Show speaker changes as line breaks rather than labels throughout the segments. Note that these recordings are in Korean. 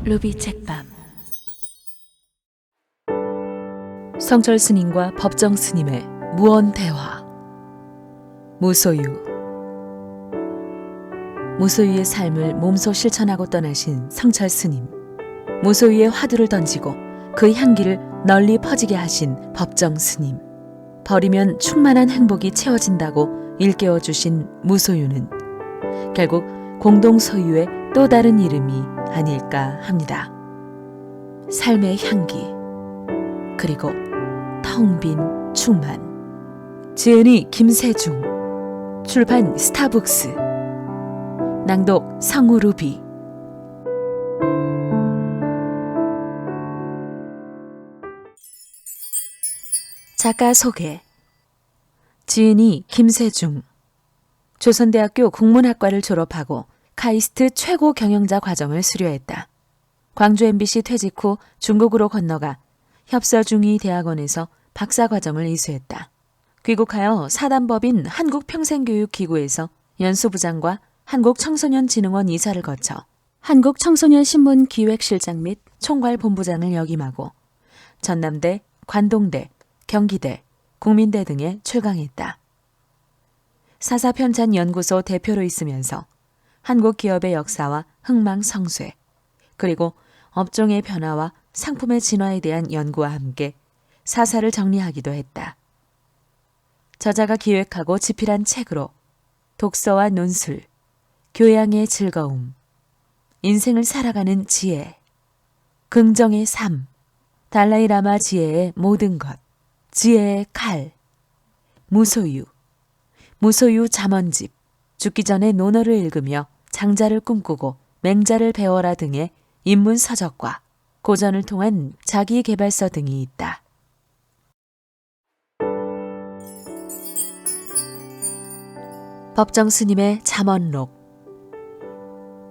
루비 책밤. 성철 스님과 법정 스님의 무언 대화. 무소유. 무소유의 삶을 몸소 실천하고 떠나신 성철 스님. 무소유의 화두를 던지고 그 향기를 널리 퍼지게 하신 법정 스님. 버리면 충만한 행복이 채워진다고 일깨워 주신 무소유는 결국 공동 소유의 또 다른 이름이 아닐까 합니다. 삶의 향기, 그리고 텅 빈 충만. 지은이 김세중, 출판 스타북스, 낭독 성우 루비. 작가 소개. 지은이 김세중, 조선대학교 국문학과를 졸업하고 카이스트 최고 경영자 과정을 수료했다. 광주 MBC 퇴직 후 중국으로 건너가 협서중위 대학원에서 박사과정을 이수했다. 귀국하여 사단법인 한국평생교육기구에서 연수부장과 한국청소년진흥원 이사를 거쳐 한국청소년신문 기획실장 및 총괄본부장을 역임하고 전남대, 관동대, 경기대, 국민대 등에 출강했다. 사사편찬연구소 대표로 있으면서 한국 기업의 역사와 흥망성쇠, 그리고 업종의 변화와 상품의 진화에 대한 연구와 함께 사사를 정리하기도 했다. 저자가 기획하고 집필한 책으로 독서와 논술, 교양의 즐거움, 인생을 살아가는 지혜, 긍정의 삶, 달라이라마 지혜의 모든 것, 지혜의 칼, 무소유, 무소유 잠언집, 죽기 전에 논어를 읽으며 장자를 꿈꾸고 맹자를 배워라 등의 인문서적과 고전을 통한 자기계발서 등이 있다. 법정 스님의 잠언록.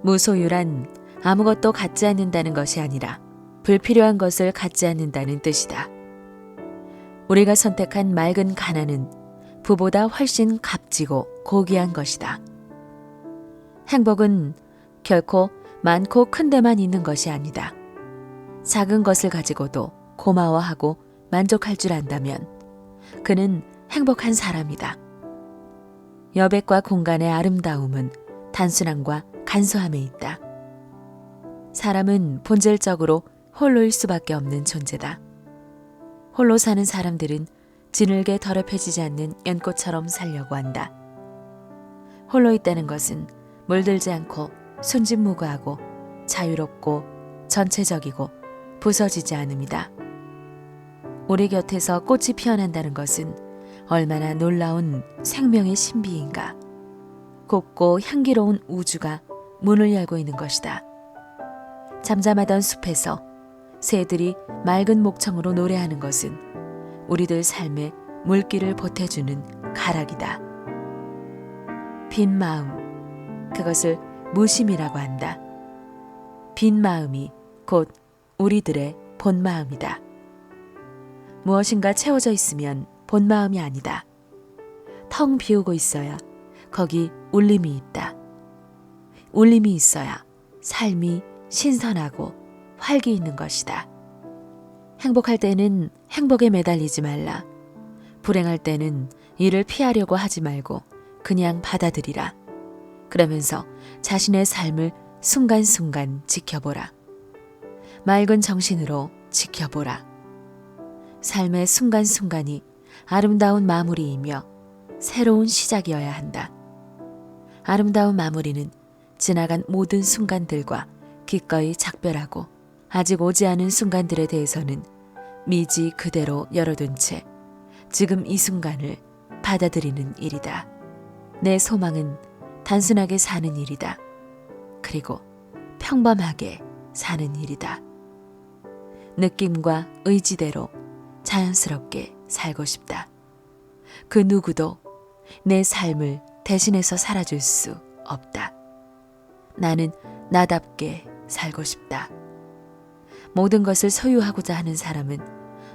무소유란 아무것도 갖지 않는다는 것이 아니라 불필요한 것을 갖지 않는다는 뜻이다. 우리가 선택한 맑은 가난은 부보다 훨씬 값지고 고귀한 것이다. 행복은 결코 많고 큰 데만 있는 것이 아니다. 작은 것을 가지고도 고마워하고 만족할 줄 안다면 그는 행복한 사람이다. 여백과 공간의 아름다움은 단순함과 간소함에 있다. 사람은 본질적으로 홀로일 수밖에 없는 존재다. 홀로 사는 사람들은 지늘게 더럽혀지지 않는 연꽃처럼 살려고 한다. 홀로 있다는 것은 물들지 않고 순진무구하고 자유롭고 전체적이고 부서지지 않음이다. 우리 곁에서 꽃이 피어난다는 것은 얼마나 놀라운 생명의 신비인가. 곱고 향기로운 우주가 문을 열고 있는 것이다. 잠잠하던 숲에서 새들이 맑은 목청으로 노래하는 것은 우리들 삶에 물기를 보태주는 가락이다. 빈 마음, 그것을 무심이라고 한다. 빈 마음이 곧 우리들의 본 마음이다. 무엇인가 채워져 있으면 본 마음이 아니다. 텅 비우고 있어야 거기 울림이 있다. 울림이 있어야 삶이 신선하고 활기 있는 것이다. 행복할 때는 행복에 매달리지 말라. 불행할 때는 이를 피하려고 하지 말고 그냥 받아들이라. 그러면서 자신의 삶을 순간순간 지켜보라. 맑은 정신으로 지켜보라. 삶의 순간순간이 아름다운 마무리이며 새로운 시작이어야 한다. 아름다운 마무리는 지나간 모든 순간들과 기꺼이 작별하고 아직 오지 않은 순간들에 대해서는 미지 그대로 열어둔 채 지금 이 순간을 받아들이는 일이다. 내 소망은 단순하게 사는 일이다. 그리고 평범하게 사는 일이다. 느낌과 의지대로 자연스럽게 살고 싶다. 그 누구도 내 삶을 대신해서 살아줄 수 없다. 나는 나답게 살고 싶다. 모든 것을 소유하고자 하는 사람은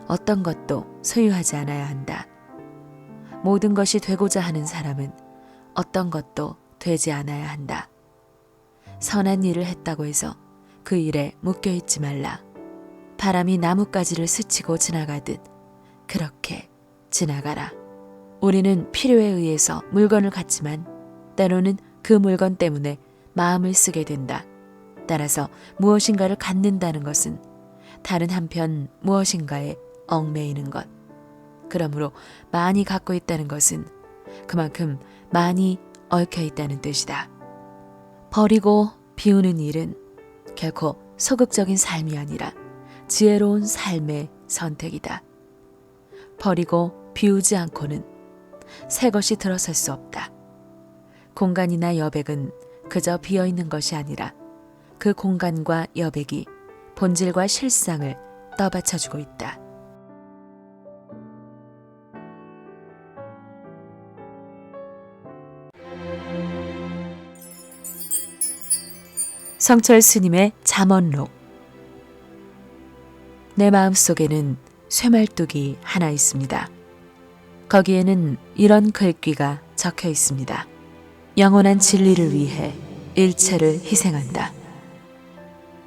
어떤 것도 소유하지 않아야 한다. 모든 것이 되고자 하는 사람은 어떤 것도 되지 않아야 한다. 선한 일을 했다고 해서 그 일에 묶여있지 말라. 바람이 나뭇가지를 스치고 지나가듯 그렇게 지나가라. 우리는 필요에 의해서 물건을 갖지만 때로는 그 물건 때문에 마음을 쓰게 된다. 따라서 무엇인가를 갖는다는 것은 다른 한편 무엇인가에 얽매이는 것. 그러므로 많이 갖고 있다는 것은 그만큼 많이 얽혀 있다는 뜻이다. 버리고 비우는 일은 결코 소극적인 삶이 아니라 지혜로운 삶의 선택이다. 버리고 비우지 않고는 새 것이 들어설 수 없다. 공간이나 여백은 그저 비어있는 것이 아니라 그 공간과 여백이 본질과 실상을 떠받쳐주고 있다. 성철 스님의 잠언록. 내 마음속에는 쇠말뚝이 하나 있습니다. 거기에는 이런 글귀가 적혀 있습니다. 영원한 진리를 위해 일체를 희생한다.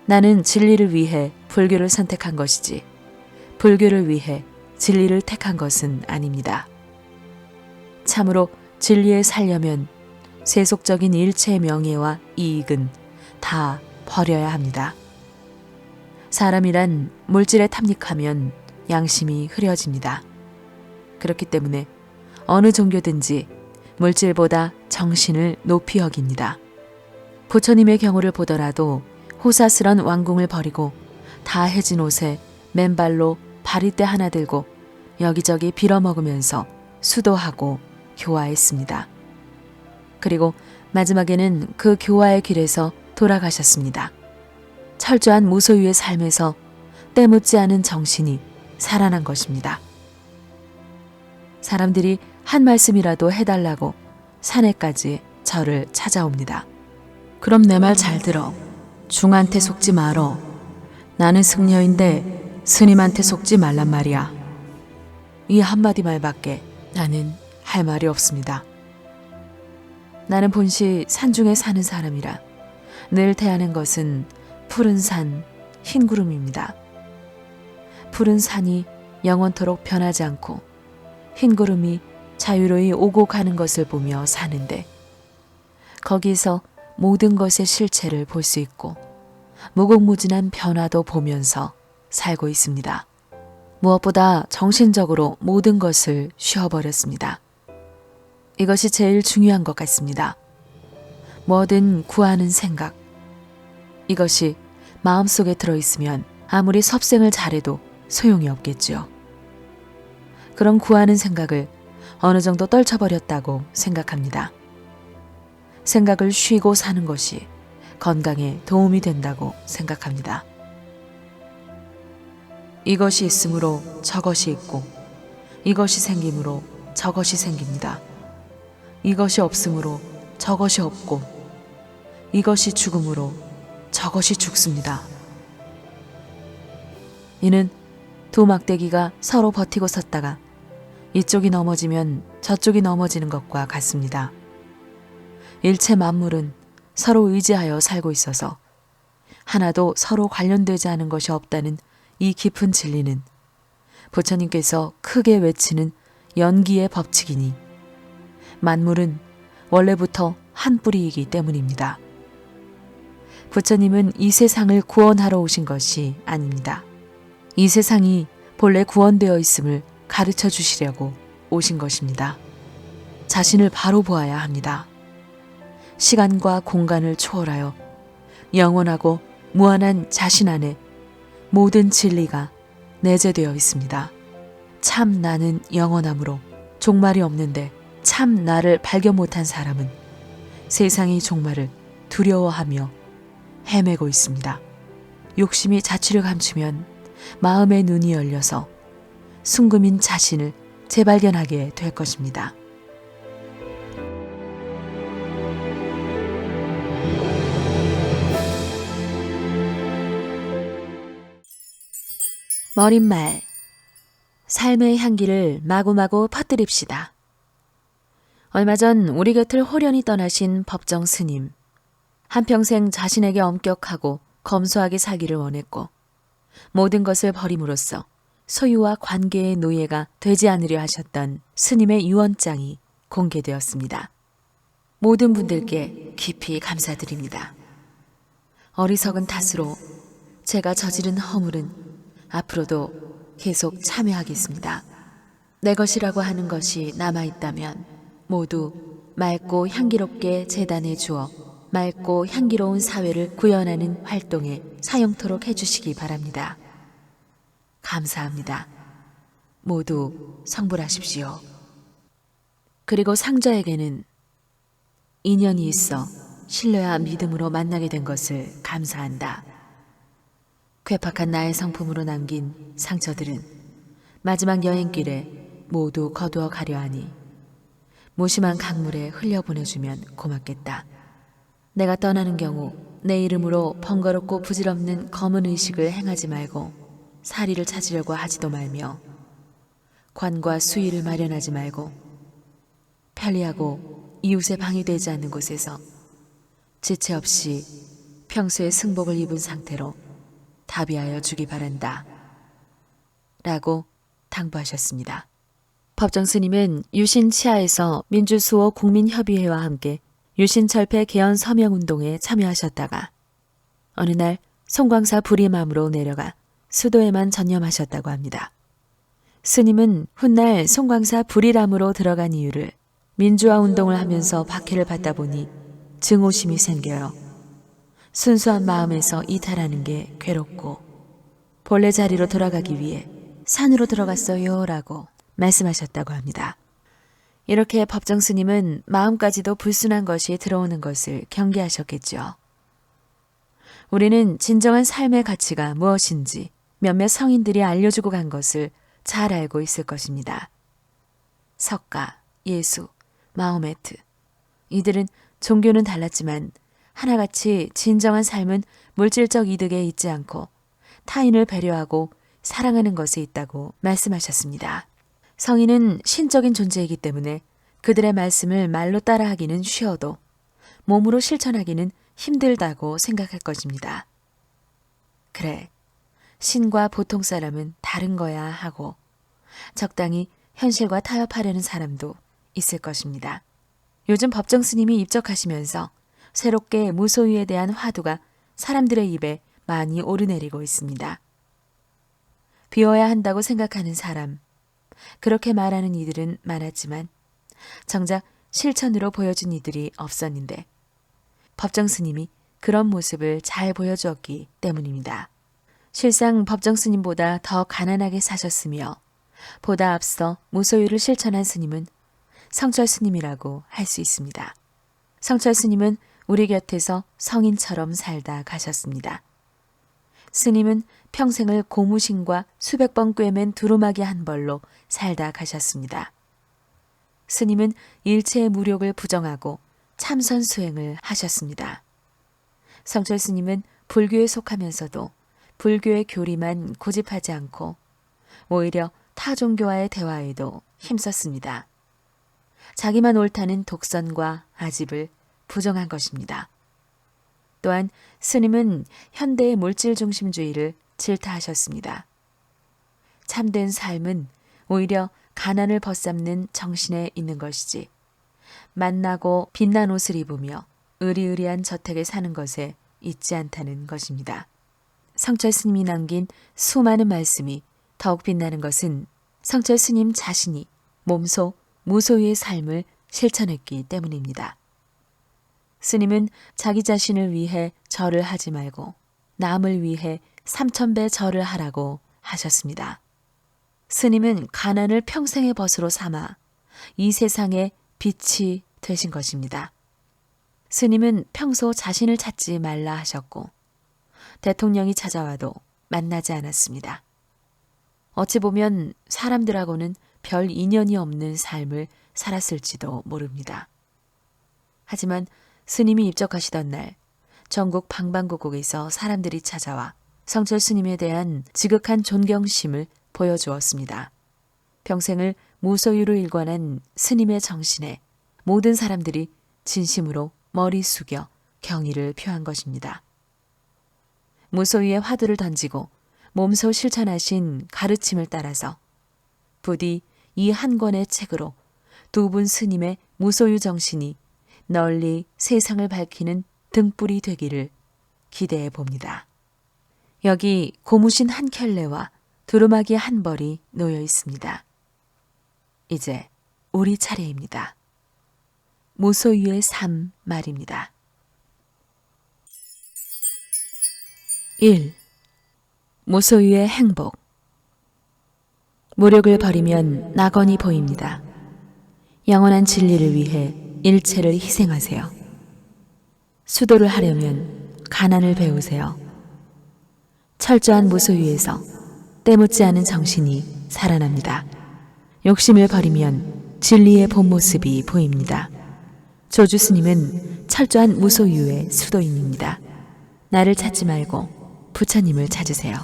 나는 진리를 위해 불교를 선택한 것이지 불교를 위해 진리를 택한 것은 아닙니다. 참으로 진리에 살려면 세속적인 일체의 명예와 이익은 다 버려야 합니다. 사람이란 물질에 탐닉하면 양심이 흐려집니다. 그렇기 때문에 어느 종교든지 물질보다 정신을 높이 여깁니다. 부처님의 경우를 보더라도 호사스런 왕궁을 버리고 다 해진 옷에 맨발로 바리떼 하나 들고 여기저기 빌어먹으면서 수도하고 교화했습니다. 그리고 마지막에는 그 교화의 길에서 돌아가셨습니다. 철저한 무소유의 삶에서 때묻지 않은 정신이 살아난 것입니다. 사람들이 한 말씀이라도 해달라고 산에까지 저를 찾아옵니다. 그럼 내 말 잘 들어. 중한테 속지 말어. 나는 승려인데 스님한테 속지 말란 말이야. 이 한마디 말밖에 나는 할 말이 없습니다. 나는 본시 산중에 사는 사람이라 늘 대하는 것은 푸른 산, 흰 구름입니다. 푸른 산이 영원토록 변하지 않고 흰 구름이 자유로이 오고 가는 것을 보며 사는데 거기서 모든 것의 실체를 볼 수 있고 무궁무진한 변화도 보면서 살고 있습니다. 무엇보다 정신적으로 모든 것을 쉬어버렸습니다. 이것이 제일 중요한 것 같습니다. 뭐든 구하는 생각. 이것이 마음속에 들어있으면 아무리 섭생을 잘해도 소용이 없겠죠. 그런 구하는 생각을 어느 정도 떨쳐버렸다고 생각합니다. 생각을 쉬고 사는 것이 건강에 도움이 된다고 생각합니다. 이것이 있으므로 저것이 있고 이것이 생기므로 저것이 생깁니다. 이것이 없으므로 저것이 없고 이것이 죽음으로 저것이 죽습니다. 이는 두 막대기가 서로 버티고 섰다가 이쪽이 넘어지면 저쪽이 넘어지는 것과 같습니다. 일체 만물은 서로 의지하여 살고 있어서 하나도 서로 관련되지 않은 것이 없다는 이 깊은 진리는 부처님께서 크게 외치는 연기의 법칙이니 만물은 원래부터 한 뿌리이기 때문입니다. 부처님은 이 세상을 구원하러 오신 것이 아닙니다. 이 세상이 본래 구원되어 있음을 가르쳐 주시려고 오신 것입니다. 자신을 바로 보아야 합니다. 시간과 공간을 초월하여 영원하고 무한한 자신 안에 모든 진리가 내재되어 있습니다. 참 나는 영원하므로 종말이 없는데 참 나를 발견 못한 사람은 세상의 종말을 두려워하며 헤매고 있습니다. 욕심이 자취를 감추면 마음의 눈이 열려서 순금인 자신을 재발견하게 될 것입니다. 머릿말. 삶의 향기를 마구마구 퍼뜨립시다. 얼마 전 우리 곁을 호련히 떠나신 법정 스님. 한평생 자신에게 엄격하고 검소하게 살기를 원했고 모든 것을 버림으로써 소유와 관계의 노예가 되지 않으려 하셨던 스님의 유언장이 공개되었습니다. 모든 분들께 깊이 감사드립니다. 어리석은 탓으로 제가 저지른 허물은 앞으로도 계속 참여하겠습니다. 내 것이라고 하는 것이 남아있다면 모두 맑고 향기롭게 재단해 주어 맑고 향기로운 사회를 구현하는 활동에 사용토록 해주시기 바랍니다. 감사합니다. 모두 성불하십시오. 그리고 상저에게는 인연이 있어 신뢰와 믿음으로 만나게 된 것을 감사한다. 괴팍한 나의 성품으로 남긴 상처들은 마지막 여행길에 모두 거두어 가려 하니 무심한 강물에 흘려보내주면 고맙겠다. 내가 떠나는 경우 내 이름으로 번거롭고 부질없는 검은 의식을 행하지 말고 사리를 찾으려고 하지도 말며 관과 수의를 마련하지 말고 편리하고 이웃의 방해되지 않는 곳에서 지체 없이 평소에 승복을 입은 상태로 다비하여 주기 바란다. 라고 당부하셨습니다. 법정 스님은 유신 치하에서 민주수호 국민협의회와 함께 유신철폐 개헌 서명운동에 참여하셨다가 어느 날 송광사 부림암으로 내려가 수도에만 전념하셨다고 합니다. 스님은 훗날 송광사 불이람으로 들어간 이유를 민주화 운동을 하면서 박해를 받다 보니 증오심이 생겨요. 순수한 마음에서 이탈하는 게 괴롭고 본래 자리로 돌아가기 위해 산으로 들어갔어요 라고 말씀하셨다고 합니다. 이렇게 법정 스님은 마음까지도 불순한 것이 들어오는 것을 경계하셨겠죠. 우리는 진정한 삶의 가치가 무엇인지 몇몇 성인들이 알려주고 간 것을 잘 알고 있을 것입니다. 석가, 예수, 마호메트 이들은 종교는 달랐지만 하나같이 진정한 삶은 물질적 이득에 있지 않고 타인을 배려하고 사랑하는 것에 있다고 말씀하셨습니다. 성인은 신적인 존재이기 때문에 그들의 말씀을 말로 따라하기는 쉬워도 몸으로 실천하기는 힘들다고 생각할 것입니다. 그래, 신과 보통 사람은 다른 거야 하고 적당히 현실과 타협하려는 사람도 있을 것입니다. 요즘 법정 스님이 입적하시면서 새롭게 무소유에 대한 화두가 사람들의 입에 많이 오르내리고 있습니다. 비워야 한다고 생각하는 사람, 그렇게 말하는 이들은 많았지만 정작 실천으로 보여준 이들이 없었는데 법정 스님이 그런 모습을 잘 보여주었기 때문입니다. 실상 법정 스님보다 더 가난하게 사셨으며 보다 앞서 무소유를 실천한 스님은 성철 스님이라고 할 수 있습니다. 성철 스님은 우리 곁에서 성인처럼 살다 가셨습니다. 스님은 평생을 고무신과 수백 번 꿰맨 두루마기 한 벌로 살다 가셨습니다. 스님은 일체의 무력을 부정하고 참선 수행을 하셨습니다. 성철 스님은 불교에 속하면서도 불교의 교리만 고집하지 않고 오히려 타 종교와의 대화에도 힘썼습니다. 자기만 옳다는 독선과 아집을 부정한 것입니다. 또한 스님은 현대의 물질 중심주의를 질타하셨습니다. 참된 삶은 오히려 가난을 벗삼는 정신에 있는 것이지 만나고 빛난 옷을 입으며 의리의리한 저택에 사는 것에 있지 않다는 것입니다. 성철 스님이 남긴 수많은 말씀이 더욱 빛나는 것은 성철 스님 자신이 몸소 무소유의 삶을 실천했기 때문입니다. 스님은 자기 자신을 위해 절을 하지 말고 남을 위해 3000배 절을 하라고 하셨습니다. 스님은 가난을 평생의 벗으로 삼아 이 세상의 빛이 되신 것입니다. 스님은 평소 자신을 찾지 말라 하셨고 대통령이 찾아와도 만나지 않았습니다. 어찌 보면 사람들하고는 별 인연이 없는 삶을 살았을지도 모릅니다. 하지만 스님이 입적하시던 날 전국 방방곡곡에서 사람들이 찾아와 성철 스님에 대한 지극한 존경심을 보여주었습니다. 평생을 무소유로 일관한 스님의 정신에 모든 사람들이 진심으로 머리 숙여 경의를 표한 것입니다. 무소유의 화두를 던지고 몸소 실천하신 가르침을 따라서 부디 이 한 권의 책으로 두 분 스님의 무소유 정신이 널리 세상을 밝히는 등불이 되기를 기대해 봅니다. 여기 고무신 한 켤레와 두루마기 한 벌이 놓여 있습니다. 이제 우리 차례입니다. 무소유의 삶 말입니다. 1. 무소유의 행복. 무력을 버리면 낙원이 보입니다. 영원한 진리를 위해 일체를 희생하세요. 수도를 하려면 가난을 배우세요. 철저한 무소유에서 때묻지 않은 정신이 살아납니다. 욕심을 버리면 진리의 본 모습이 보입니다. 조주 스님은 철저한 무소유의 수도인입니다. 나를 찾지 말고 부처님을 찾으세요.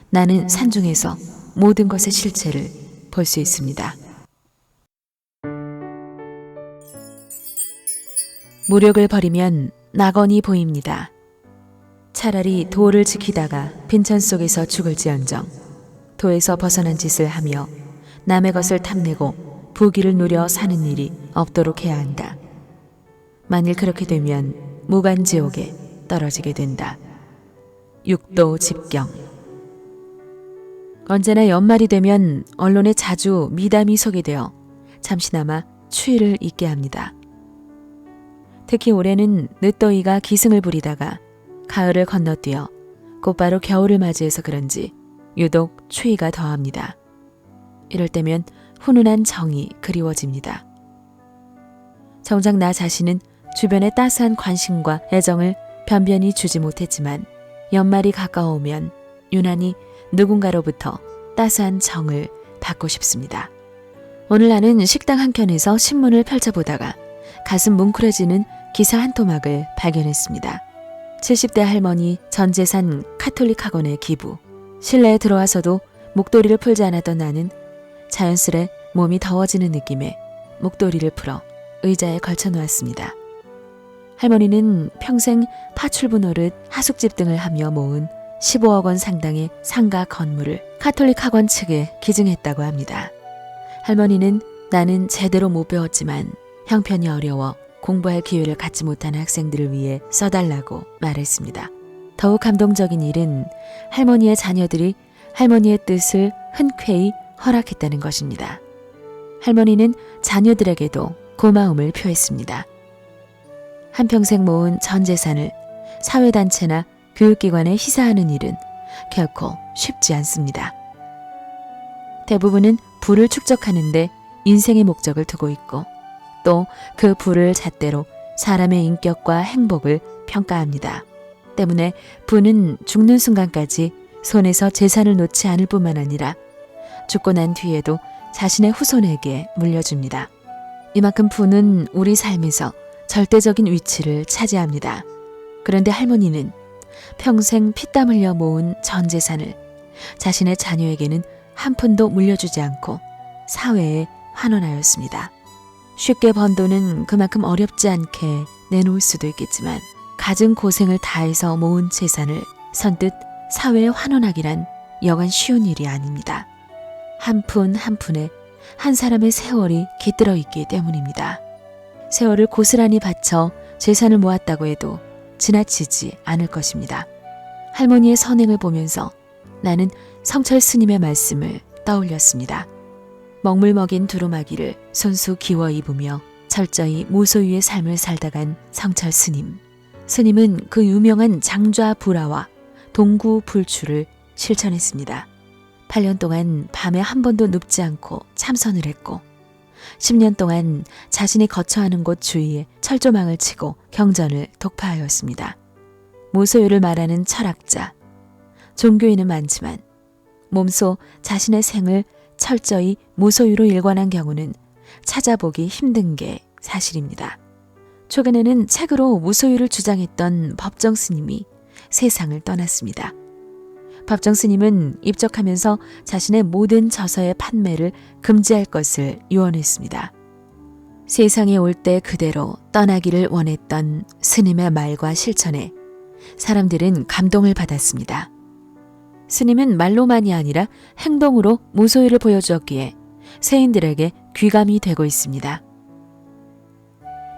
나는 산중에서 모든 것의 실체를 볼 수 있습니다. 무력을 버리면 낙원이 보입니다. 차라리 도를 지키다가 빈천 속에서 죽을지언정 도에서 벗어난 짓을 하며 남의 것을 탐내고 부귀를 누려 사는 일이 없도록 해야 한다. 만일 그렇게 되면 무간지옥에 떨어지게 된다. 육도 집경. 언제나 연말이 되면 언론에 자주 미담이 소개되어 잠시나마 추위를 잊게 합니다. 특히 올해는 늦더위가 기승을 부리다가 가을을 건너뛰어 곧바로 겨울을 맞이해서 그런지 유독 추위가 더합니다. 이럴 때면 훈훈한 정이 그리워집니다. 정작 나 자신은 주변에 따스한 관심과 애정을 변변히 주지 못했지만 연말이 가까워오면 유난히 누군가로부터 따스한 정을 받고 싶습니다. 오늘 나는 식당 한켠에서 신문을 펼쳐보다가 가슴 뭉클해지는 기사 한 토막을 발견했습니다. 70대 할머니 전 재산 카톨릭 학원에 기부. 실내에 들어와서도 목도리를 풀지 않았던 나는 자연스레 몸이 더워지는 느낌에 목도리를 풀어 의자에 걸쳐 놓았습니다. 할머니는 평생 파출부 노릇, 하숙집 등을 하며 모은 15억 원 상당의 상가 건물을 카톨릭 학원 측에 기증했다고 합니다. 할머니는 나는 제대로 못 배웠지만 형편이 어려워 공부할 기회를 갖지 못한 학생들을 위해 써달라고 말했습니다. 더욱 감동적인 일은 할머니의 자녀들이 할머니의 뜻을 흔쾌히 허락했다는 것입니다. 할머니는 자녀들에게도 고마움을 표했습니다. 한평생 모은 전 재산을 사회단체나 교육기관에 희사하는 일은 결코 쉽지 않습니다. 대부분은 부를 축적하는데 인생의 목적을 두고 있고 또 그 부를 잣대로 사람의 인격과 행복을 평가합니다. 때문에 부는 죽는 순간까지 손에서 재산을 놓지 않을 뿐만 아니라 죽고 난 뒤에도 자신의 후손에게 물려줍니다. 이만큼 부는 우리 삶에서 절대적인 위치를 차지합니다. 그런데 할머니는 평생 피땀 흘려 모은 전 재산을 자신의 자녀에게는 한 푼도 물려주지 않고 사회에 환원하였습니다. 쉽게 번 돈은 그만큼 어렵지 않게 내놓을 수도 있겠지만 갖은 고생을 다해서 모은 재산을 선뜻 사회에 환원하기란 여간 쉬운 일이 아닙니다. 한 푼 한 푼에 한 사람의 세월이 깃들어 있기 때문입니다. 세월을 고스란히 바쳐 재산을 모았다고 해도 지나치지 않을 것입니다. 할머니의 선행을 보면서 나는 성철 스님의 말씀을 떠올렸습니다. 먹물 먹인 두루마기를 손수 기워 입으며 철저히 무소유의 삶을 살다간 성철 스님. 스님은 그 유명한 장좌불화와 동구불출을 실천했습니다. 8년 동안 밤에 한 번도 눕지 않고 참선을 했고 10년 동안 자신이 거처하는 곳 주위에 철조망을 치고 경전을 독파하였습니다. 무소유를 말하는 철학자, 종교인은 많지만 몸소 자신의 생을 철저히 무소유로 일관한 경우는 찾아보기 힘든 게 사실입니다. 최근에는 책으로 무소유를 주장했던 법정 스님이 세상을 떠났습니다. 법정 스님은 입적하면서 자신의 모든 저서의 판매를 금지할 것을 유언했습니다. 세상에 올 때 그대로 떠나기를 원했던 스님의 말과 실천에 사람들은 감동을 받았습니다. 스님은 말로만이 아니라 행동으로 무소유를 보여주었기에 세인들에게 귀감이 되고 있습니다.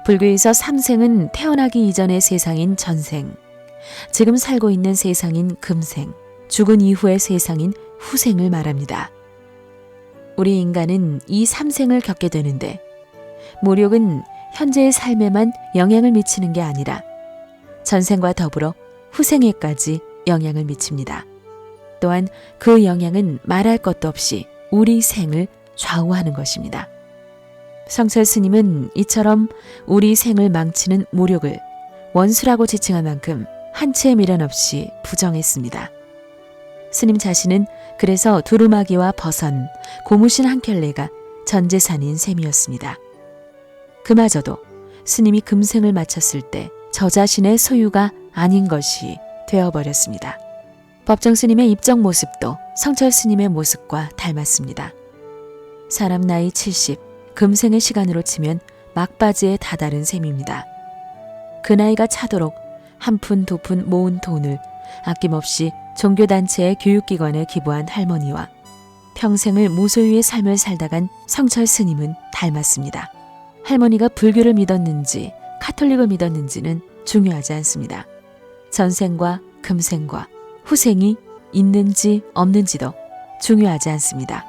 불교에서 삼생은 태어나기 이전의 세상인 전생, 지금 살고 있는 세상인 금생, 죽은 이후의 세상인 후생을 말합니다. 우리 인간은 이 삼생을 겪게 되는데 모욕은 현재의 삶에만 영향을 미치는 게 아니라 전생과 더불어 후생에까지 영향을 미칩니다. 또한 그 영향은 말할 것도 없이 우리 생을 좌우하는 것입니다. 성철 스님은 이처럼 우리 생을 망치는 모욕을 원수라고 지칭할 만큼 한치의 미련 없이 부정했습니다. 스님 자신은 그래서 두루마기와 버선, 고무신 한 켤레가 전재산인 셈이었습니다. 그마저도 스님이 금생을 마쳤을 때 저 자신의 소유가 아닌 것이 되어버렸습니다. 법정 스님의 입적 모습도 성철 스님의 모습과 닮았습니다. 사람 나이 70, 금생의 시간으로 치면 막바지에 다다른 셈입니다. 그 나이가 차도록 한 푼 두 푼 모은 돈을 아낌없이 종교단체의 교육기관에 기부한 할머니와 평생을 무소유의 삶을 살다간 성철 스님은 닮았습니다. 할머니가 불교를 믿었는지 카톨릭을 믿었는지는 중요하지 않습니다. 전생과 금생과 후생이 있는지 없는지도 중요하지 않습니다.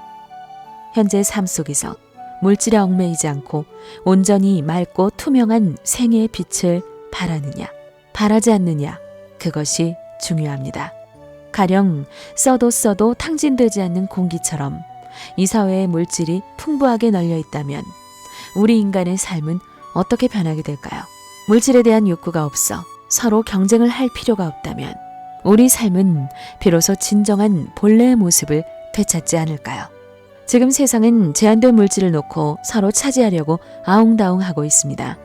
현재 삶 속에서 물질에 얽매이지 않고 온전히 맑고 투명한 생애의 빛을 바라느냐, 바라지 않느냐, 그것이 중요합니다. 가령 써도 탕진되지 않는 공기처럼 이 사회의 물질이 풍부하게 널려 있다면 우리 인간의 삶은 어떻게 변하게 될까요? 물질에 대한 욕구가 없어 서로 경쟁을 할 필요가 없다면 우리 삶은 비로소 진정한 본래의 모습을 되찾지 않을까요? 지금 세상은 제한된 물질을 놓고 서로 차지하려고 아웅다웅하고 있습니다.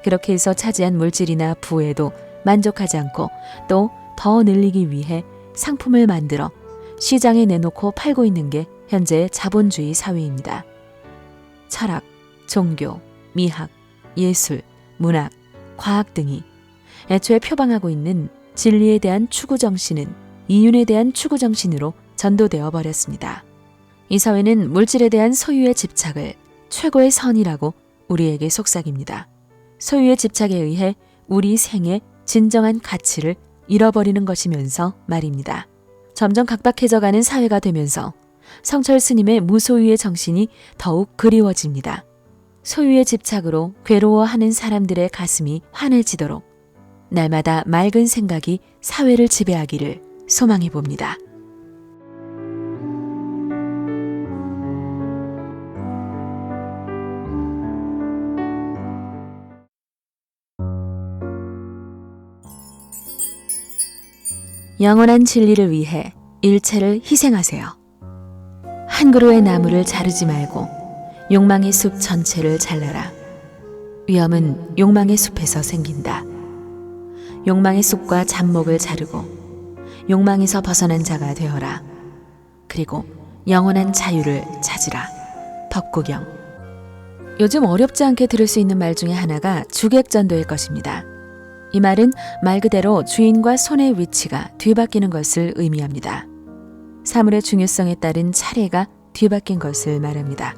그렇게 해서 차지한 물질이나 부에도 만족하지 않고 또 더 늘리기 위해 상품을 만들어 시장에 내놓고 팔고 있는 게 현재의 자본주의 사회입니다. 철학, 종교, 미학, 예술, 문학, 과학 등이 애초에 표방하고 있는 진리에 대한 추구정신은 이윤에 대한 추구정신으로 전도되어 버렸습니다. 이 사회는 물질에 대한 소유의 집착을 최고의 선이라고 우리에게 속삭입니다. 소유의 집착에 의해 우리 생의 진정한 가치를 잃어버리는 것이면서 말입니다. 점점 각박해져가는 사회가 되면서 성철 스님의 무소유의 정신이 더욱 그리워집니다. 소유의 집착으로 괴로워하는 사람들의 가슴이 환해지도록 날마다 맑은 생각이 사회를 지배하기를 소망해 봅니다. 영원한 진리를 위해 일체를 희생하세요. 한 그루의 나무를 자르지 말고 욕망의 숲 전체를 잘라라. 위험은 욕망의 숲에서 생긴다. 욕망의 숲과 잡목을 자르고 욕망에서 벗어난 자가 되어라. 그리고 영원한 자유를 찾으라. 법구경. 요즘 어렵지 않게 들을 수 있는 말 중에 하나가 주객전도일 것입니다. 이 말은 말 그대로 주인과 손의 위치가 뒤바뀌는 것을 의미합니다. 사물의 중요성에 따른 차례가 뒤바뀐 것을 말합니다.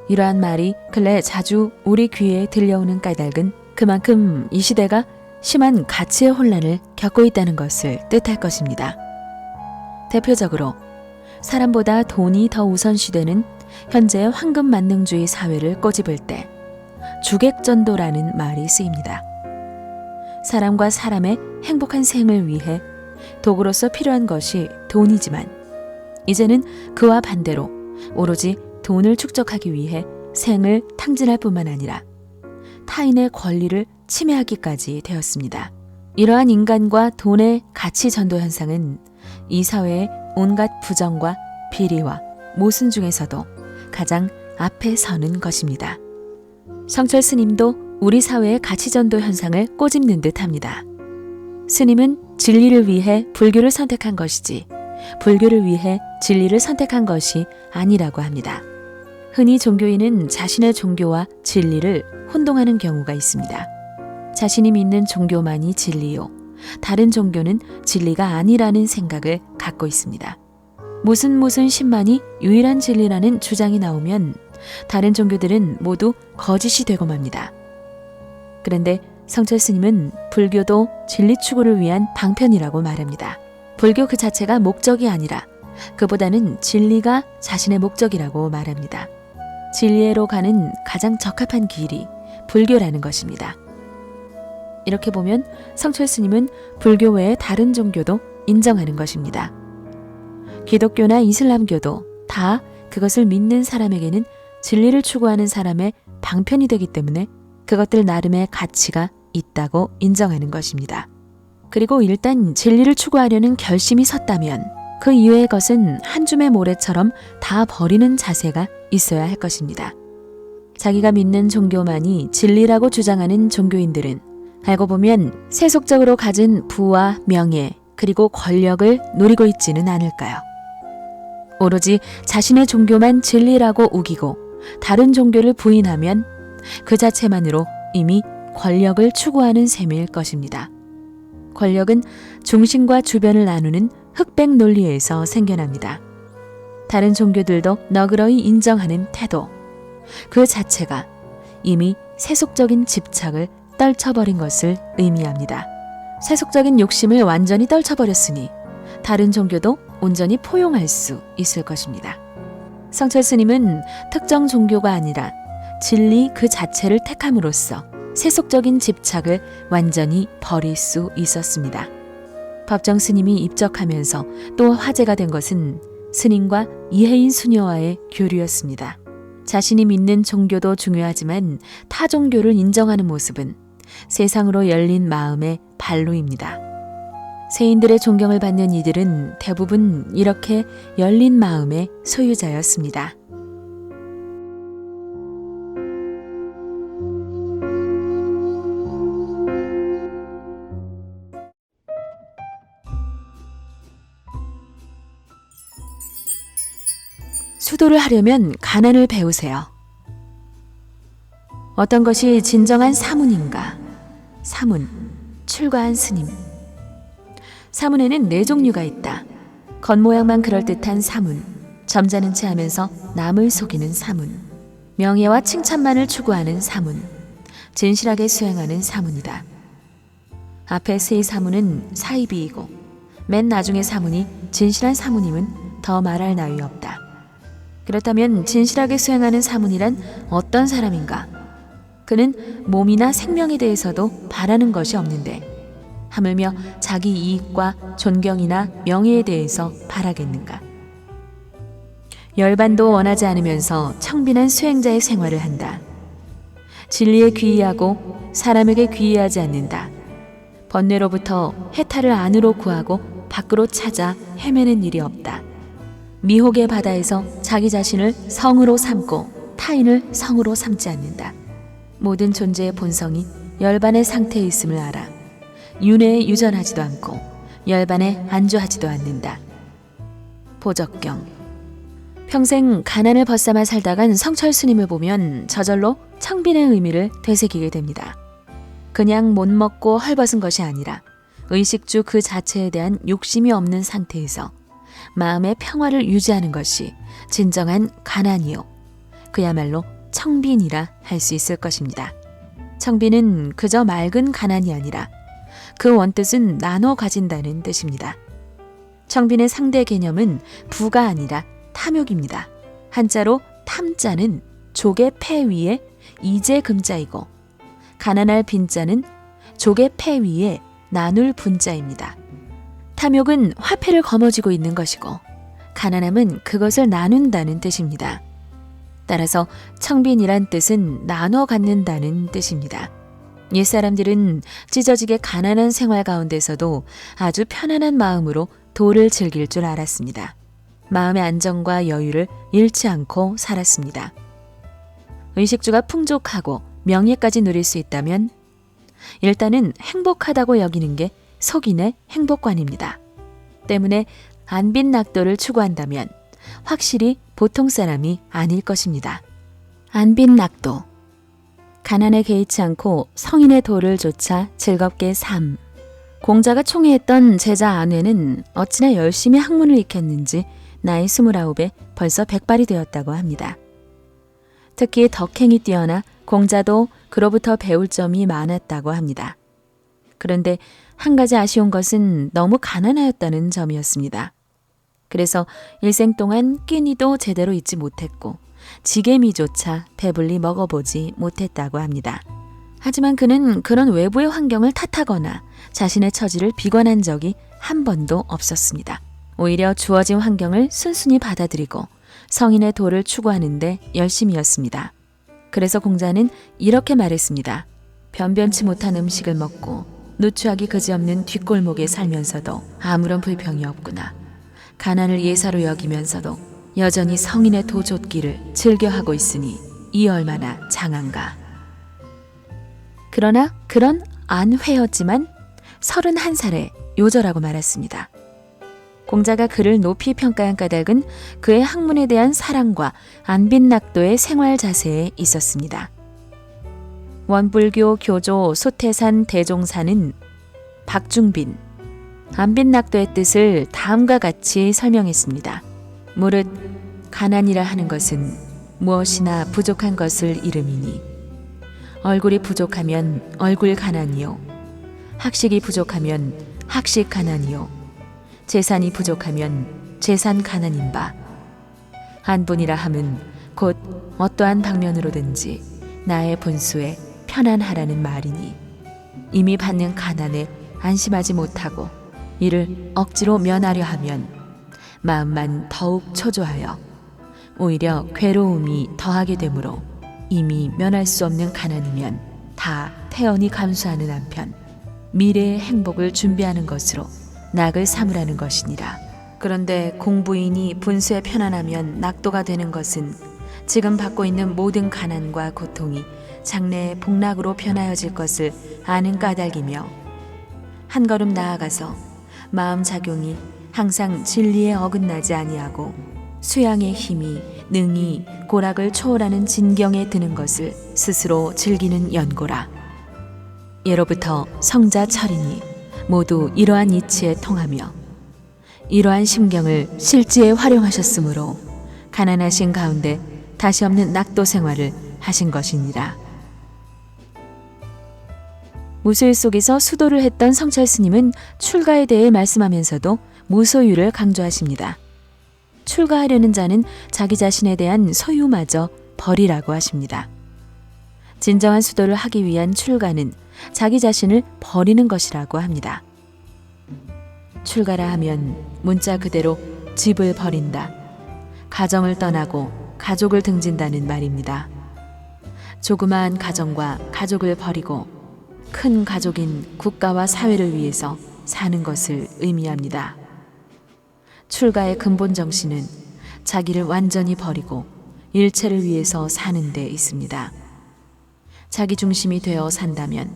이러한 말이 근래 자주 우리 귀에 들려오는 까닭은 그만큼 이 시대가 심한 가치의 혼란을 겪고 있다는 것을 뜻할 것입니다. 대표적으로 사람보다 돈이 더 우선시되는 현재의 황금 만능주의 사회를 꼬집을 때 주객전도라는 말이 쓰입니다. 사람과 사람의 행복한 생을 위해 도구로서 필요한 것이 돈이지만 이제는 그와 반대로 오로지 돈을 축적하기 위해 생을 탕진할 뿐만 아니라 타인의 권리를 침해하기까지 되었습니다. 이러한 인간과 돈의 가치 전도 현상은 이 사회의 온갖 부정과 비리와 모순 중에서도 가장 앞에 서는 것입니다. 성철 스님도 우리 사회의 가치전도 현상을 꼬집는 듯합니다. 스님은 진리를 위해 불교를 선택한 것이지 불교를 위해 진리를 선택한 것이 아니라고 합니다. 흔히 종교인은 자신의 종교와 진리를 혼동하는 경우가 있습니다. 자신이 믿는 종교만이 진리요, 다른 종교는 진리가 아니라는 생각을 갖고 있습니다. 무슨 신만이 유일한 진리라는 주장이 나오면 다른 종교들은 모두 거짓이 되고 맙니다. 그런데 성철 스님은 불교도 진리 추구를 위한 방편이라고 말합니다. 불교 그 자체가 목적이 아니라 그보다는 진리가 자신의 목적이라고 말합니다. 진리로 가는 가장 적합한 길이 불교라는 것입니다. 이렇게 보면 성철 스님은 불교 외의 다른 종교도 인정하는 것입니다. 기독교나 이슬람교도 다 그것을 믿는 사람에게는 진리를 추구하는 사람의 방편이 되기 때문에 그것들 나름의 가치가 있다고 인정하는 것입니다. 그리고 일단 진리를 추구하려는 결심이 섰다면 그 이외의 것은 한 줌의 모래처럼 다 버리는 자세가 있어야 할 것입니다. 자기가 믿는 종교만이 진리라고 주장하는 종교인들은 알고 보면 세속적으로 가진 부와 명예 그리고 권력을 노리고 있지는 않을까요? 오로지 자신의 종교만 진리라고 우기고 다른 종교를 부인하면 그 자체만으로 이미 권력을 추구하는 셈일 것입니다. 권력은 중심과 주변을 나누는 흑백 논리에서 생겨납니다. 다른 종교들도 너그러이 인정하는 태도, 그 자체가 이미 세속적인 집착을 떨쳐버린 것을 의미합니다. 세속적인 욕심을 완전히 떨쳐버렸으니 다른 종교도 온전히 포용할 수 있을 것입니다. 성철 스님은 특정 종교가 아니라 진리 그 자체를 택함으로써 세속적인 집착을 완전히 버릴 수 있었습니다. 법정 스님이 입적하면서 또 화제가 된 것은 스님과 이혜인 수녀와의 교류였습니다. 자신이 믿는 종교도 중요하지만 타 종교를 인정하는 모습은 세상으로 열린 마음의 발로입니다. 세인들의 존경을 받는 이들은 대부분 이렇게 열린 마음의 소유자였습니다. 수도를 하려면 가난을 배우세요. 어떤 것이 진정한 사문인가? 사문, 출가한 스님. 사문에는 4종류가 있다. 겉모양만 그럴듯한 사문, 점잖은 체 하면서 남을 속이는 사문, 명예와 칭찬만을 추구하는 사문, 진실하게 수행하는 사문이다. 앞에 세 사문은 사이비이고 맨 나중의 사문이 진실한 사문임은 더 말할 나위 없다. 그렇다면 진실하게 수행하는 사문이란 어떤 사람인가? 그는 몸이나 생명에 대해서도 바라는 것이 없는데 하물며 자기 이익과 존경이나 명예에 대해서 바라겠는가? 열반도 원하지 않으면서 청빈한 수행자의 생활을 한다. 진리에 귀의하고 사람에게 귀의하지 않는다. 번뇌로부터 해탈을 안으로 구하고 밖으로 찾아 헤매는 일이 없다. 미혹의 바다에서 자기 자신을 성으로 삼고 타인을 성으로 삼지 않는다. 모든 존재의 본성이 열반의 상태에 있음을 알아 윤회에 유전하지도 않고 열반에 안주하지도 않는다. 보적경. 평생 가난을 벗삼아 살다간 성철 스님을 보면 저절로 청빈의 의미를 되새기게 됩니다. 그냥 못 먹고 헐벗은 것이 아니라 의식주 그 자체에 대한 욕심이 없는 상태에서 마음의 평화를 유지하는 것이 진정한 가난이요. 그야말로 청빈이라 할 수 있을 것입니다. 청빈은 그저 맑은 가난이 아니라 그 원뜻은 나눠 가진다는 뜻입니다. 청빈의 상대 개념은 부가 아니라 탐욕입니다. 한자로 탐자는 족의 폐 위에 이제 금자이고 가난할 빈자는 족의 폐 위에 나눌 분자입니다. 탐욕은 화폐를 거머쥐고 있는 것이고 가난함은 그것을 나눈다는 뜻입니다. 따라서 청빈이란 뜻은 나눠 갖는다는 뜻입니다. 옛사람들은 찢어지게 가난한 생활 가운데서도 아주 편안한 마음으로 도를 즐길 줄 알았습니다. 마음의 안정과 여유를 잃지 않고 살았습니다. 의식주가 풍족하고 명예까지 누릴 수 있다면 일단은 행복하다고 여기는 게 속인의 행복관입니다. 때문에 안빈낙도를 추구한다면 확실히 보통 사람이 아닐 것입니다. 안빈낙도. 가난에 개의치 않고 성인의 도를 조차 즐겁게 삶. 공자가 총애했던 제자 안회는 어찌나 열심히 학문을 익혔는지 나이 29에 벌써 백발이 되었다고 합니다. 특히 덕행이 뛰어나 공자도 그로부터 배울 점이 많았다고 합니다. 그런데 한 가지 아쉬운 것은 너무 가난하였다는 점이었습니다. 그래서 일생 동안 끼니도 제대로 잊지 못했고 지게미조차 배불리 먹어보지 못했다고 합니다. 하지만 그는 그런 외부의 환경을 탓하거나 자신의 처지를 비관한 적이 한 번도 없었습니다. 오히려 주어진 환경을 순순히 받아들이고 성인의 도를 추구하는 데 열심이었습니다. 그래서 공자는 이렇게 말했습니다. 변변치 못한 음식을 먹고 누추하기 그지없는 뒷골목에 살면서도 아무런 불평이 없구나. 가난을 예사로 여기면서도 여전히 성인의 도좇기를 즐겨하고 있으니 이 얼마나 장한가. 그러나 그런 안회였지만 31살에 요절하고 말았습니다. 공자가 그를 높이 평가한 까닭은 그의 학문에 대한 사랑과 안빈낙도의 생활 자세에 있었습니다. 원불교 교조 소태산 대종사는 박중빈, 안빈낙도의 뜻을 다음과 같이 설명했습니다. 무릇 가난이라 하는 것은 무엇이나 부족한 것을 이름이니 얼굴이 부족하면 얼굴 가난이요, 학식이 부족하면 학식 가난이요, 재산이 부족하면 재산 가난인 바, 안분이라 함은 곧 어떠한 방면으로든지 나의 분수에 편안하라는 말이니 이미 받는 가난에 안심하지 못하고 이를 억지로 면하려 하면 마음만 더욱 초조하여 오히려 괴로움이 더하게 되므로 이미 면할 수 없는 가난이면 다 태연히 감수하는 한편 미래의 행복을 준비하는 것으로 낙을 삼으라는 것이니라. 그런데 공부인이 분수에 편안하면 낙도가 되는 것은 지금 받고 있는 모든 가난과 고통이 장래의 복락으로 변하여질 것을 아는 까닭이며 한 걸음 나아가서 마음 작용이 항상 진리에 어긋나지 아니하고 수양의 힘이 능히 고락을 초월하는 진경에 드는 것을 스스로 즐기는 연고라. 예로부터 성자 철인이 모두 이러한 이치에 통하며 이러한 심경을 실지에 활용하셨으므로 가난하신 가운데 다시 없는 낙도 생활을 하신 것이니라. 무소유 속에서 수도를 했던 성철 스님은 출가에 대해 말씀하면서도 무소유를 강조하십니다. 출가하려는 자는 자기 자신에 대한 소유마저 버리라고 하십니다. 진정한 수도를 하기 위한 출가는 자기 자신을 버리는 것이라고 합니다. 출가라 하면 문자 그대로 집을 버린다, 가정을 떠나고 가족을 등진다는 말입니다. 조그마한 가정과 가족을 버리고 큰 가족인 국가와 사회를 위해서 사는 것을 의미합니다. 출가의 근본 정신은 자기를 완전히 버리고 일체를 위해서 사는 데 있습니다. 자기 중심이 되어 산다면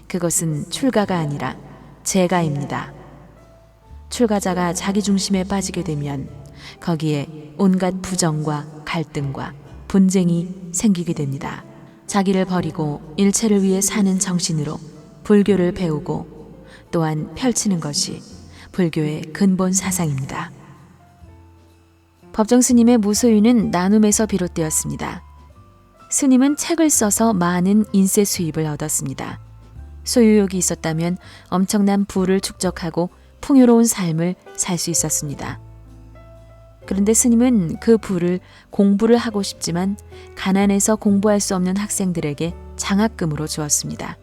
그것은 출가가 아니라 재가입니다. 출가자가 자기 중심에 빠지게 되면 거기에 온갖 부정과 갈등과 분쟁이 생기게 됩니다. 자기를 버리고 일체를 위해 사는 정신으로 불교를 배우고 또한 펼치는 것이 불교의 근본 사상입니다. 법정 스님의 무소유는 나눔에서 비롯되었습니다. 스님은 책을 써서 많은 인세 수입을 얻었습니다. 소유욕이 있었다면 엄청난 부를 축적하고 풍요로운 삶을 살 수 있었습니다. 그런데 스님은 그 부를 공부를 하고 싶지만 가난해서 공부할 수 없는 학생들에게 장학금으로 주었습니다.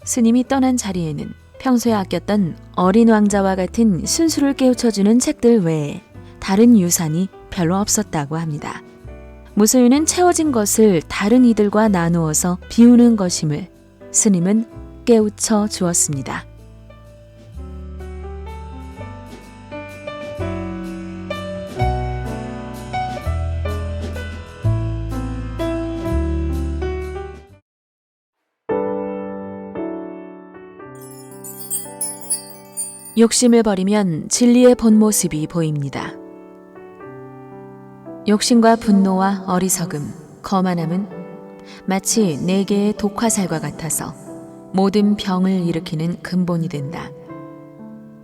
스님이 떠난 자리에는 평소에 아꼈던 어린 왕자와 같은 순수를 깨우쳐주는 책들 외에 다른 유산이 별로 없었다고 합니다. 무소유는 채워진 것을 다른 이들과 나누어서 비우는 것임을 스님은 깨우쳐 주었습니다. 욕심을 버리면 진리의 본 모습이 보입니다. 욕심과 분노와 어리석음, 거만함은 마치 4개의 독화살과 같아서 모든 병을 일으키는 근본이 된다.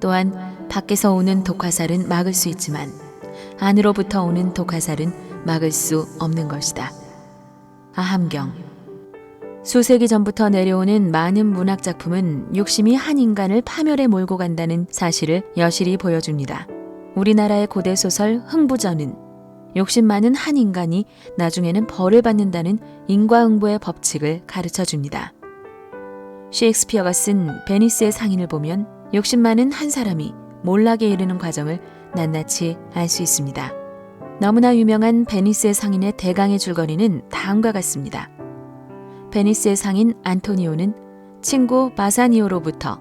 또한 밖에서 오는 독화살은 막을 수 있지만 안으로부터 오는 독화살은 막을 수 없는 것이다. 아함경. 수세기 전부터 내려오는 많은 문학작품은 욕심이 한 인간을 파멸에 몰고 간다는 사실을 여실히 보여줍니다. 우리나라의 고대 소설 흥부전은 욕심 많은 한 인간이 나중에는 벌을 받는다는 인과응보의 법칙을 가르쳐 줍니다. 셰익스피어가 쓴 베니스의 상인을 보면 욕심 많은 한 사람이 몰락에 이르는 과정을 낱낱이 알 수 있습니다. 너무나 유명한 베니스의 상인의 대강의 줄거리는 다음과 같습니다. 베니스의 상인 안토니오는 친구 바사니오로부터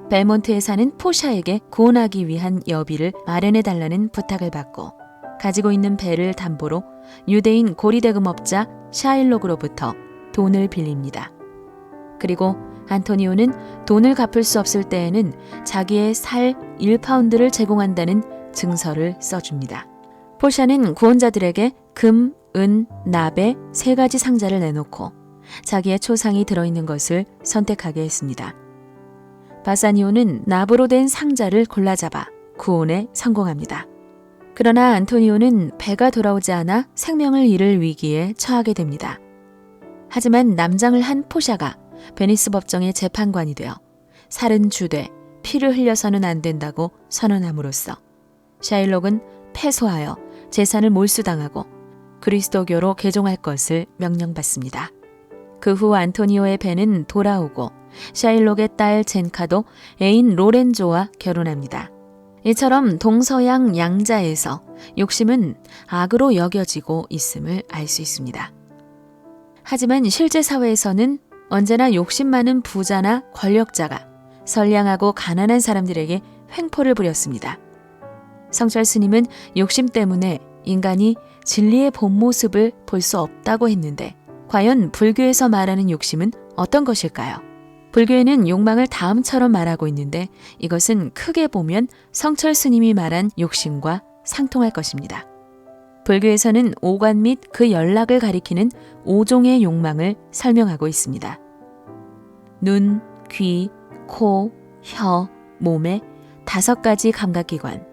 벨몬트에 사는 포샤에게 구원하기 위한 여비를 마련해달라는 부탁을 받고 가지고 있는 배를 담보로 유대인 고리대금업자 샤일록으로부터 돈을 빌립니다. 그리고 안토니오는 돈을 갚을 수 없을 때에는 자기의 살 1파운드를 제공한다는 증서를 써줍니다. 포샤는 구원자들에게 금, 은, 납의 3가지 상자를 내놓고 자기의 초상이 들어있는 것을 선택하게 했습니다. 바사니오는 납으로 된 상자를 골라잡아 구원에 성공합니다. 그러나 안토니오는 배가 돌아오지 않아 생명을 잃을 위기에 처하게 됩니다. 하지만 남장을 한 포샤가 베니스 법정의 재판관이 되어 살은 주되 피를 흘려서는 안 된다고 선언함으로써 샤일록은 패소하여 재산을 몰수당하고 그리스도교로 개종할 것을 명령받습니다. 그 후 안토니오의 배는 돌아오고 샤일록의 딸 젠카도 애인 로렌조와 결혼합니다. 이처럼 동서양 양자에서 욕심은 악으로 여겨지고 있음을 알 수 있습니다. 하지만 실제 사회에서는 언제나 욕심 많은 부자나 권력자가 선량하고 가난한 사람들에게 횡포를 부렸습니다. 성철 스님은 욕심 때문에 인간이 진리의 본 모습을 볼 수 없다고 했는데 과연 불교에서 말하는 욕심은 어떤 것일까요? 불교에는 욕망을 다음처럼 말하고 있는데 이것은 크게 보면 성철 스님이 말한 욕심과 상통할 것입니다. 불교에서는 오관 및 그 연락을 가리키는 5종의 욕망을 설명하고 있습니다. 눈, 귀, 코, 혀, 몸의 5가지 감각기관,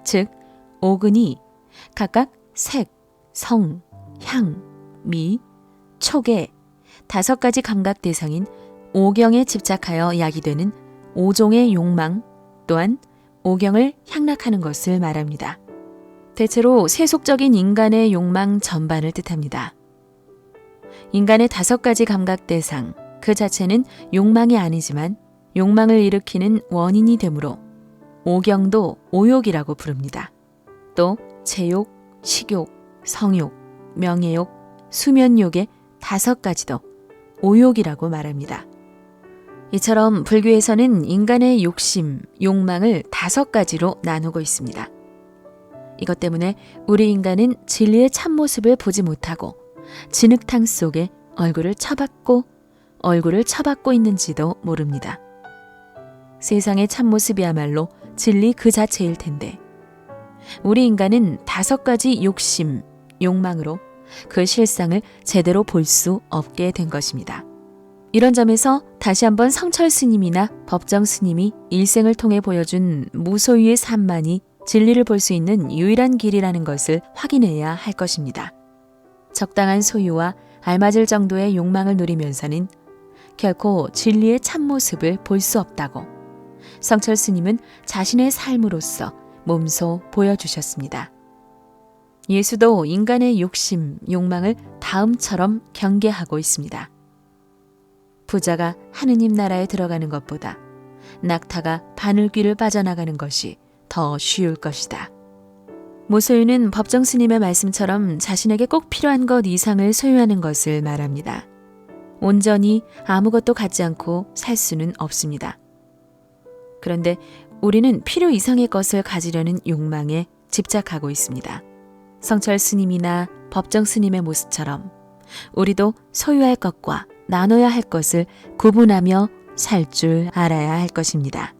즉 오근이 각각 색, 성, 향, 미, 촉의 5가지 감각 대상인 오경에 집착하여 야기되는 5종의 욕망 또한 오경을 향락하는 것을 말합니다. 대체로 세속적인 인간의 욕망 전반을 뜻합니다. 인간의 5가지 감각 대상 그 자체는 욕망이 아니지만 욕망을 일으키는 원인이 되므로 오경도 오욕이라고 부릅니다. 또 제욕, 식욕, 성욕, 명예욕, 수면욕의 5가지도 오욕이라고 말합니다. 이처럼 불교에서는 인간의 욕심, 욕망을 5가지로 나누고 있습니다. 이것 때문에 우리 인간은 진리의 참모습을 보지 못하고 진흙탕 속에 얼굴을 처박고 있는지도 모릅니다. 세상의 참모습이야말로 진리 그 자체일 텐데 우리 인간은 5가지 욕심, 욕망으로 그 실상을 제대로 볼 수 없게 된 것입니다. 이런 점에서 다시 한번 성철 스님이나 법정 스님이 일생을 통해 보여준 무소유의 삶만이 진리를 볼 수 있는 유일한 길이라는 것을 확인해야 할 것입니다. 적당한 소유와 알맞을 정도의 욕망을 누리면서는 결코 진리의 참모습을 볼 수 없다고 성철 스님은 자신의 삶으로서 몸소 보여주셨습니다. 예수도 인간의 욕심, 욕망을 다음처럼 경계하고 있습니다. 부자가 하느님 나라에 들어가는 것보다 낙타가 바늘귀를 빠져나가는 것이 더 쉬울 것이다. 무소유는 법정 스님의 말씀처럼 자신에게 꼭 필요한 것 이상을 소유하는 것을 말합니다. 온전히 아무것도 갖지 않고 살 수는 없습니다. 그런데 우리는 필요 이상의 것을 가지려는 욕망에 집착하고 있습니다. 성철 스님이나 법정 스님의 모습처럼 우리도 소유할 것과 나눠야 할 것을 구분하며 살 줄 알아야 할 것입니다.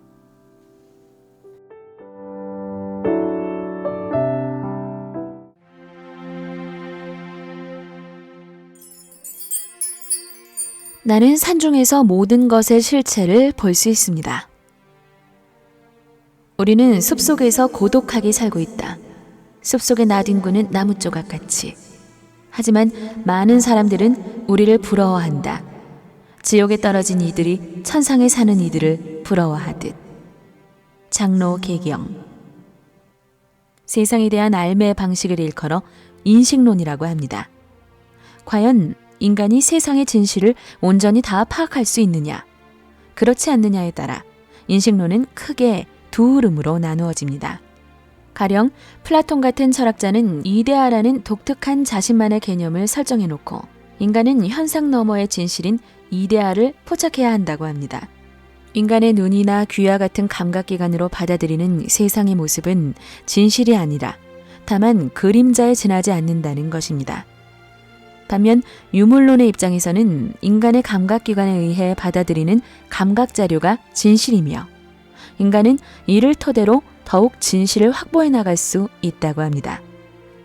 나는 산중에서 모든 것의 실체를 볼 수 있습니다. 우리는 숲속에서 고독하게 살고 있다. 숲속의 나뒹구는 나무 조각같이. 하지만 많은 사람들은 우리를 부러워한다. 지옥에 떨어진 이들이 천상에 사는 이들을 부러워하듯. 장로 개경. 세상에 대한 알매의 방식을 일컬어 인식론이라고 합니다. 과연 인간이 세상의 진실을 온전히 다 파악할 수 있느냐, 그렇지 않느냐에 따라 인식론은 크게 두 흐름으로 나누어집니다. 가령 플라톤 같은 철학자는 이데아라는 독특한 자신만의 개념을 설정해놓고 인간은 현상 너머의 진실인 이데아를 포착해야 한다고 합니다. 인간의 눈이나 귀와 같은 감각기관으로 받아들이는 세상의 모습은 진실이 아니라 다만 그림자에 지나지 않는다는 것입니다. 반면 유물론의 입장에서는 인간의 감각기관에 의해 받아들이는 감각자료가 진실이며 인간은 이를 토대로 더욱 진실을 확보해 나갈 수 있다고 합니다.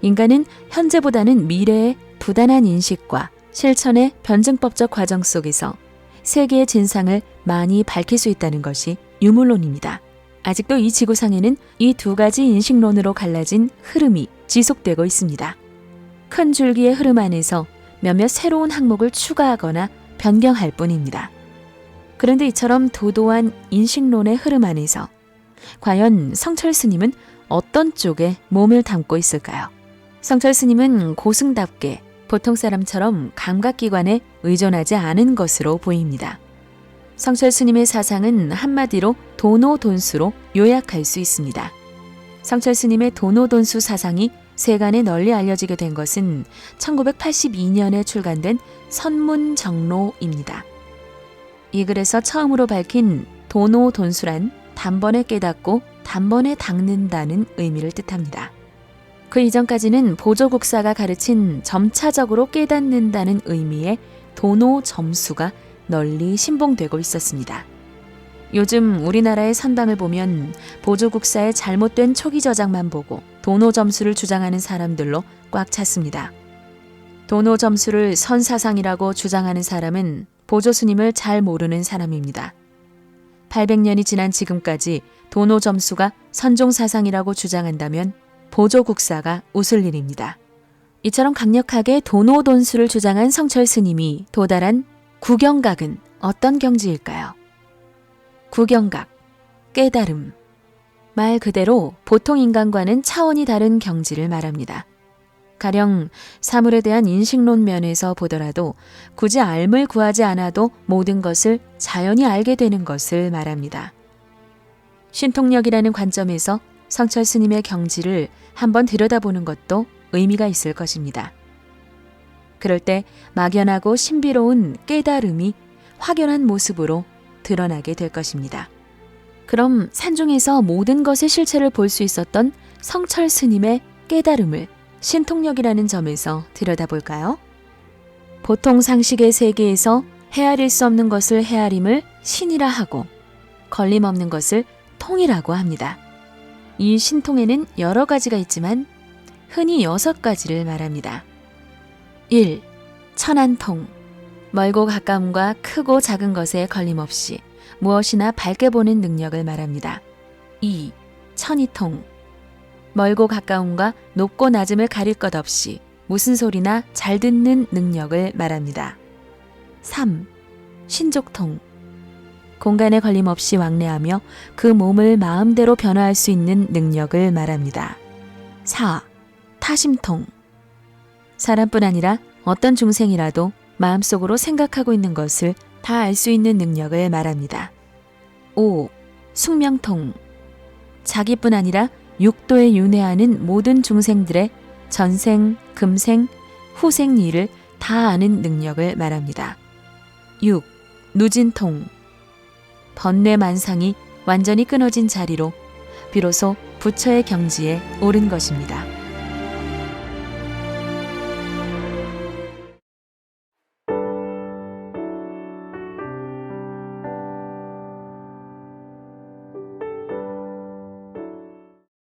인간은 현재보다는 미래의 부단한 인식과 실천의 변증법적 과정 속에서 세계의 진상을 많이 밝힐 수 있다는 것이 유물론입니다. 아직도 이 지구상에는 이 두 가지 인식론으로 갈라진 흐름이 지속되고 있습니다. 큰 줄기의 흐름 안에서 몇몇 새로운 항목을 추가하거나 변경할 뿐입니다. 그런데 이처럼 도도한 인식론의 흐름 안에서 과연 성철 스님은 어떤 쪽에 몸을 담고 있을까요? 성철 스님은 고승답게 보통 사람처럼 감각기관에 의존하지 않은 것으로 보입니다. 성철 스님의 사상은 한마디로 도노돈수로 요약할 수 있습니다. 성철 스님의 도노돈수 사상이 세간에 널리 알려지게 된 것은 1982년에 출간된 선문정로입니다. 이 글에서 처음으로 밝힌 도노돈수란 단번에 깨닫고 단번에 닦는다는 의미를 뜻합니다. 그 이전까지는 보조국사가 가르친 점차적으로 깨닫는다는 의미의 도노점수가 널리 신봉되고 있었습니다. 요즘 우리나라의 선방을 보면 보조국사의 잘못된 초기 저작만 보고 도노점수를 주장하는 사람들로 꽉 찼습니다. 도노점수를 선사상이라고 주장하는 사람은 보조스님을 잘 모르는 사람입니다. 800년이 지난 지금까지 도노점수가 선종사상이라고 주장한다면 보조국사가 웃을 일입니다. 이처럼 강력하게 도노돈수를 주장한 성철 스님이 도달한 구경각은 어떤 경지일까요? 구경각, 깨달음. 말 그대로 보통 인간과는 차원이 다른 경지를 말합니다. 가령 사물에 대한 인식론 면에서 보더라도 굳이 알을 구하지 않아도 모든 것을 자연히 알게 되는 것을 말합니다. 신통력이라는 관점에서 성철 스님의 경지를 한번 들여다보는 것도 의미가 있을 것입니다. 그럴 때 막연하고 신비로운 깨달음이 확연한 모습으로 드러나게 될 것입니다. 그럼 산중에서 모든 것의 실체를 볼 수 있었던 성철 스님의 깨달음을 신통력이라는 점에서 들여다볼까요? 보통 상식의 세계에서 헤아릴 수 없는 것을 헤아림을 신이라 하고 걸림없는 것을 통이라고 합니다. 이 신통에는 여러 가지가 있지만 흔히 6가지를 말합니다. 1. 천안통. 멀고 가까움과 크고 작은 것에 걸림없이 무엇이나 밝게 보는 능력을 말합니다. 2. 천이통. 멀고 가까움과 높고 낮음을 가릴 것 없이 무슨 소리나 잘 듣는 능력을 말합니다. 3. 신족통. 공간에 걸림없이 왕래하며 그 몸을 마음대로 변화할 수 있는 능력을 말합니다. 4. 타심통. 사람뿐 아니라 어떤 중생이라도 마음속으로 생각하고 있는 것을 다 알 수 있는 능력을 말합니다. 5. 숙명통. 자기뿐 아니라 육도에 윤회하는 모든 중생들의 전생, 금생, 후생 일을 다 아는 능력을 말합니다. 6. 누진통. 번뇌 만상이 완전히 끊어진 자리로 비로소 부처의 경지에 오른 것입니다.